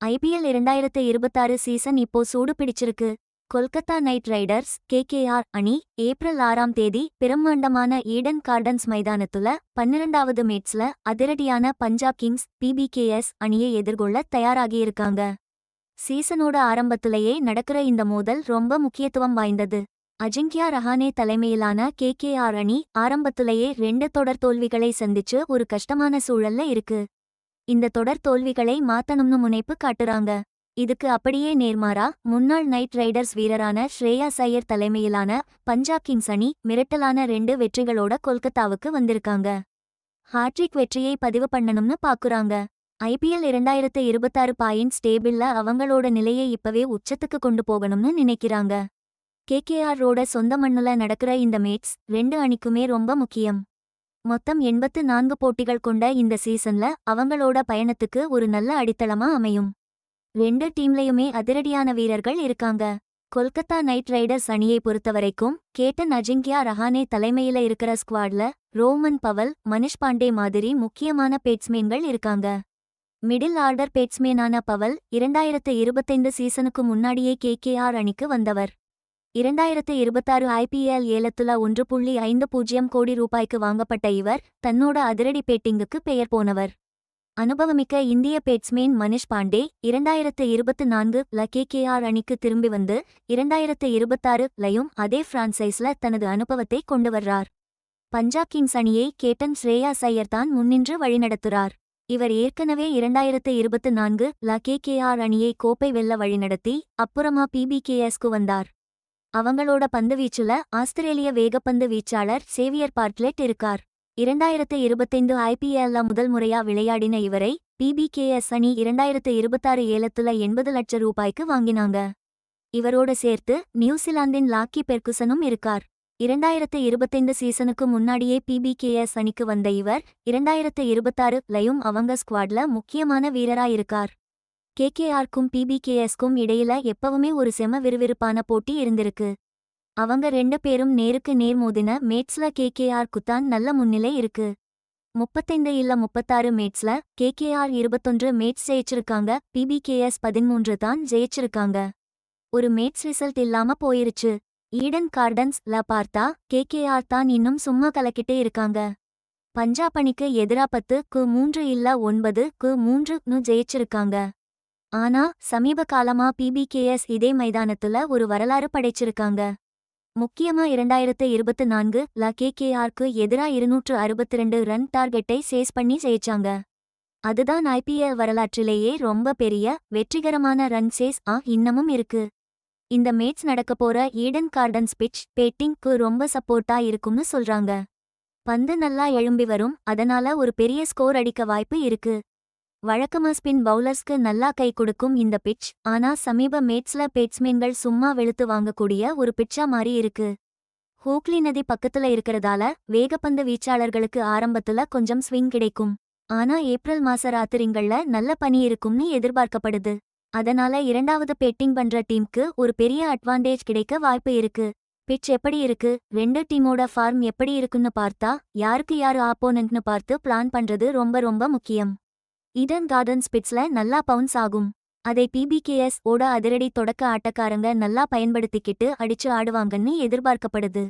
IPL 2026 season இப்போ சூடு பிடிச்சிருக்கு. கொல்கத்தா நைட் ரைடர்ஸ் கேகேஆர் அணி ஏப்ரல் 6ஆம் தேதி பிரம்மாண்டமான ஈடன் கார்டன்ஸ் மைதானத்துல 12வது மேட்ச்ல அதிரடியான பஞ்சாப் கிங்ஸ் பிபிகேஎஸ் அணியை எதிர்கொள்ள தயாராகியிருக்காங்க. சீசனோட ஆரம்பத்திலேயே நடக்கிற இந்த மோதல் ரொம்ப முக்கியத்துவம் வாய்ந்தது. அஜிங்கியா ரஹானே தலைமையிலான கேகேஆர் அணி ஆரம்பத்திலேயே 2 தொடர் தோல்விகளை சந்திச்சு ஒரு கஷ்டமான சூழல்ல இருக்கு. இந்த தொடர் தோல்விகளை மாத்தணும்னு முனைப்பு காட்டுறாங்க. இதுக்கு அப்படியே நேர்மாறா முன்னாள் நைட் ரைடர்ஸ் வீரரான ஸ்ரேயாஸ் ஐயர் தலைமையிலான பஞ்சாப் கிங்ஸ் அணி மிரட்டலான 2 வெற்றிகளோட கொல்கத்தாவுக்கு வந்திருக்காங்க. ஹாட்ரிக் வெற்றியை பதிவு பண்ணணும்னு பாக்குறாங்க. ஐபிஎல் 2026 பாயிண்ட்ஸ் டேபிள்ல அவங்களோட நிலையை இப்பவே உச்சத்துக்கு கொண்டு போகணும்னு நினைக்கிறாங்க. கேகேஆர் ரோட சொந்த மண்ணுல நடக்கிற இந்த மேட்ச் 2 அணிக்குமே ரொம்ப முக்கியம். மொத்தம் 84 போட்டிகள் கொண்ட இந்த சீசன்ல அவங்களோட பயணத்துக்கு ஒரு நல்ல அடித்தளமா அமையும். 2 டீம்லயுமே அதிரடியான வீரர்கள் இருக்காங்க. கொல்கத்தா நைட் ரைடர்ஸ் அணியை பொறுத்தவரைக்கும் கேப்டன் அஜிங்கியா ரஹானே தலைமையில இருக்கிற ஸ்குவாட்ல ரோமன் பவல், மனிஷ் பாண்டே மாதிரி முக்கியமான பேட்ஸ்மேன்கள் இருக்காங்க. மிடில் ஆர்டர் பேட்ஸ்மேனான பவல் 2025 சீசனுக்கு முன்னாடியே கேகேஆர் அணிக்கு வந்தவர். 2026 ஐபிஎல் ஏலத்துல 1.50 கோடி ரூபாய்க்கு வாங்கப்பட்ட இவர் தன்னோட அதிரடி பேட்டிங்குக்கு பெயர் போனவர். அனுபவமிக்க இந்திய பேட்ஸ்மேன் மனிஷ் பாண்டே 2024ல கேகேஆர் அணிக்கு திரும்பி வந்து 2026லயும் அதே பிரான்சைஸ்ல தனது அனுபவத்தை கொண்டு வர்றார். பஞ்சாப் கிங்ஸ் அணியை கேப்டன் ஸ்ரேயாஸ் ஐயர் தான் முன்னின்று வழிநடத்துறார். இவர் ஏற்கனவே 2024ல கேகேஆர் அணியை கோப்பை வெல்ல வழிநடத்தி அப்புறமா பிபிகேஎஸ்க்கு வந்தார். அவங்களோட பந்துவீச்சுல ஆஸ்திரேலிய வேகப்பந்து வீச்சாளர் சேவியர் பார்ட்லெட் இருக்கார். 2025 ஐபிஎல்ல முதல் முறையா விளையாடின இவரை பிபிகேஎஸ் அணி 2026 ஏலத்துல 80 லட்சம் ரூபாய்க்கு வாங்கினாங்க. இவரோட சேர்த்து நியூசிலாந்தின் லாக்கி பெர்குசனும் இருக்கார். 2025 சீசனுக்கு முன்னாடியே பிபிகேஎஸ் அணிக்கு வந்த இவர் 2026லயும் அவங்க ஸ்குவாட்ல முக்கியமான வீரராயிருக்கார். கேகேஆர்க்கும் பிபிகேஎஸ்க்கும் இடையில எப்பவுமே ஒரு செம விறுவிறுப்பான போட்டி இருந்திருக்கு. அவங்க 2 பேரும் நேருக்கு நேர் மோதின மேட்ச்ல கேகேஆர்க்கு தான் நல்ல முன்னிலை இருக்கு. 35 இல்ல 36 மேட்ச்ல கேகேஆர் 21 மேட்ச் ஜெயிச்சிருக்காங்க. பிபிகேஎஸ் 13 தான் ஜெயிச்சிருக்காங்க. ஒரு மேட்ச் ரிசல்ட் இல்லாம போயிருச்சு. ஈடன் கார்டன்ஸ்ல பார்த்தா கேகேஆர் தான் இன்னும் சும்மா கலக்கிட்டே இருக்காங்க. பஞ்சாப் அணிக்கு எதிரா 10-3 இல்ல 9-3ன்னு ஜெயிச்சிருக்காங்க. ஆனா சமீப காலமா பிபிகேஎஸ் இதே மைதானத்துல ஒரு வரலாறு படைச்சிருக்காங்க. முக்கியமா 2024ல கேகேஆர்க்கு எதிரா 262 ரன் டார்கெட்டை சேஸ் பண்ணி ஜெயிச்சாங்க. அதுதான் ஐபிஎல் வரலாற்றிலேயே ரொம்ப பெரிய வெற்றிகரமான ரன் சேஸ் இன்னமும் இருக்கு. இந்த மேட்ச் நடக்கப்போற ஈடன் கார்டன்ஸ் பிட்ச் பேட்டிங்க்கு ரொம்ப சப்போர்ட்டா இருக்கும்னு சொல்றாங்க. பந்து நல்லா எழும்பி வரும், அதனால ஒரு பெரிய ஸ்கோர் அடிக்க வாய்ப்பு இருக்கு. வழக்கமா ஸ்பின் பவுலர்ஸ்க்கு நல்லா கை கொடுக்கும் இந்த பிட்ச் ஆனா சமீப மேட்ச்ல பேட்ஸ்மேன்கள் சும்மா வெளுத்து வாங்கக்கூடிய ஒரு பிட்சா மாறி இருக்கு. ஹூக்லி நதி பக்கத்துல இருக்கிறதால வேகப்பந்து வீச்சாளர்களுக்கு ஆரம்பத்துல கொஞ்சம் ஸ்விங் கிடைக்கும். ஆனா ஏப்ரல் மாச ராத்திரிங்கள்ல நல்ல பனி இருக்கும்னு எதிர்பார்க்கப்படுது. அதனால 2வது பேட்டிங் பண்ற டீம்க்கு ஒரு பெரிய அட்வான்டேஜ் கிடைக்க வாய்ப்பு இருக்கு. பிட்ச் எப்படி இருக்கு, 2 டீமோட ஃபார்ம் எப்படி இருக்குன்னு பார்த்தா யாருக்கு யாரு ஆப்போனன்ட்னு பார்த்து பிளான் பண்றது ரொம்ப முக்கியம். ஈடன் கார்டன்ஸ் பிட்ச்ல நல்லா பவுன்ஸ் ஆகும். அதை பிபிகேஎஸ் ஓட அதிரடி தொடக்க ஆட்டக்காரங்க நல்லா பயன்படுத்திக்கிட்டு அடிச்சு ஆடுவாங்கன்னு எதிர்பார்க்கப்படுது.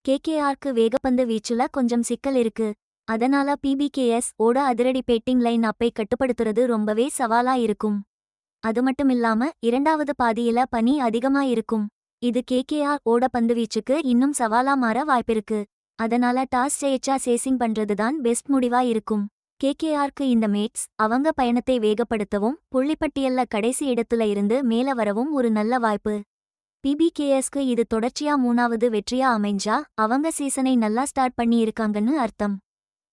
கேகேஆர்க்கு வேகப்பந்து வீச்சுல கொஞ்சம் சிக்கல் இருக்கு. அதனால பிபிகேஎஸ் ஓட அதிரடி பேட்டிங் லைன் அப்பை கட்டுப்படுத்துறது ரொம்பவே சவாலா இருக்கும். அதுமட்டுமில்லாம 2வது பாதியில பனி அதிகமா இருக்கும். இது கேகேஆர் ஓட பந்துவீச்சுக்கு இன்னும் சவாலா மாற வாய்ப்பிருக்கு. அதனால டாஸ் ஜெயிச்சா சேசிங் பண்றதுதான் பெஸ்ட் முடிவா இருக்கும். கேகேஆர்க்கு இந்த மேட்ச் அவங்க பயணத்தை வேகப்படுத்தவும் புள்ளிப்பட்டியல்ல கடைசி இடத்துல இருந்து மேல வரவும் ஒரு நல்ல வாய்ப்பு. பிபிகேஎஸ்க்கு இது தொடர்ச்சியா 3வது வெற்றியா அமைஞ்சா அவங்க சீசனை நல்லா ஸ்டார்ட் பண்ணி இருக்காங்கன்னு அர்த்தம்.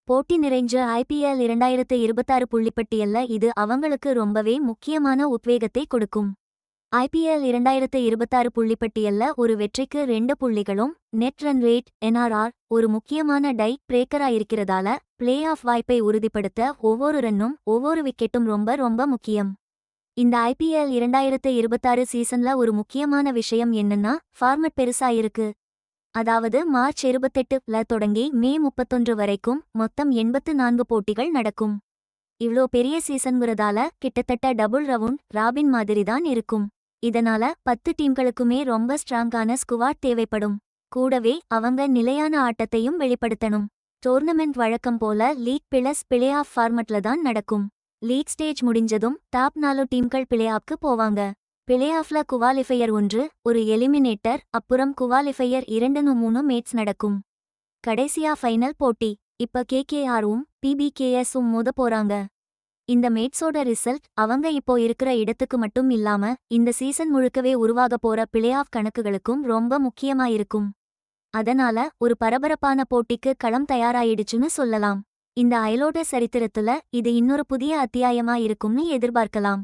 போட்டி நிறைஞ்ச ஐபிஎல் 2026 புள்ளிப்பட்டியல்ல இது அவங்களுக்கு ரொம்பவே முக்கியமான உத்வேகத்தை கொடுக்கும். ஐபிஎல் 2026 புள்ளிப்பட்டியல்ல ஒரு வெற்றிக்கு 2 புள்ளிகளும் நெட் ரன் ரேட் என்ஆர்ஆர் ஒரு முக்கியமான டை பிரேக்கரா இருக்கிறதால பிளே ஆஃப் வாய்ப்பை உறுதிப்படுத்த ஒவ்வொரு ரன்னும் ஒவ்வொரு விக்கெட்டும் ரொம்ப முக்கியம். இந்த ஐபிஎல் 2026 சீசன்ல ஒரு முக்கியமான விஷயம் என்னன்னா ஃபார்மட் பெருசா இருக்கு. அதாவது மார்ச் 28ல தொடங்கி மே 31 வரைக்கும் மொத்தம் 84 போட்டிகள் நடக்கும். இவ்ளோ பெரிய சீசன்ங்கிறதால கிட்டத்தட்ட டபுள் ரவுண்ட் ராபின் மாதிரி தான் இருக்கும். இதனால 10 டீம்களுக்குமே ரொம்ப ஸ்ட்ராங்கான ஸ்குவாட் தேவைப்படும். கூடவே அவங்க நிலையான ஆட்டத்தையும் வெளிப்படுத்தணும். டோர்னமெண்ட் வழக்கம் போல லீக் பிளஸ் பிளே ஆஃப் ஃபார்மட்ல தான் நடக்கும். லீக் ஸ்டேஜ் முடிஞ்சதும் டாப் 4 டீம்கள் பிளே ஆஃப்க்கு போவாங்க. பிளே ஆஃப்ல குவாலிஃபையர் 1 ஒரு எலிமினேட்டர், அப்புறம் குவாலிஃபையர் 2-3 மேட்ச் நடக்கும். கடைசியா ஃபைனல் போட்டி. இப்ப கேகேஆரும் பிபிகேஎஸும் மோத போறாங்க. இந்த மேட்ஸோட ரிசல்ட் அவங்க இப்போ இருக்கிற இடத்துக்கு மட்டும் இல்லாம இந்த சீசன் முழுக்கவே உருவாக போற பிளே ஆஃப் கணக்குகளுக்கும் ரொம்ப முக்கியமா இருக்கும். அதனால ஒரு பரபரப்பான போட்டிக்கு களம் தயாராயிடுச்சுன்னு சொல்லலாம். இந்த அயலோட சரித்திரத்துல இது இன்னொரு புதிய அத்தியாயமா இருக்கும்னு எதிர்பார்க்கலாம்.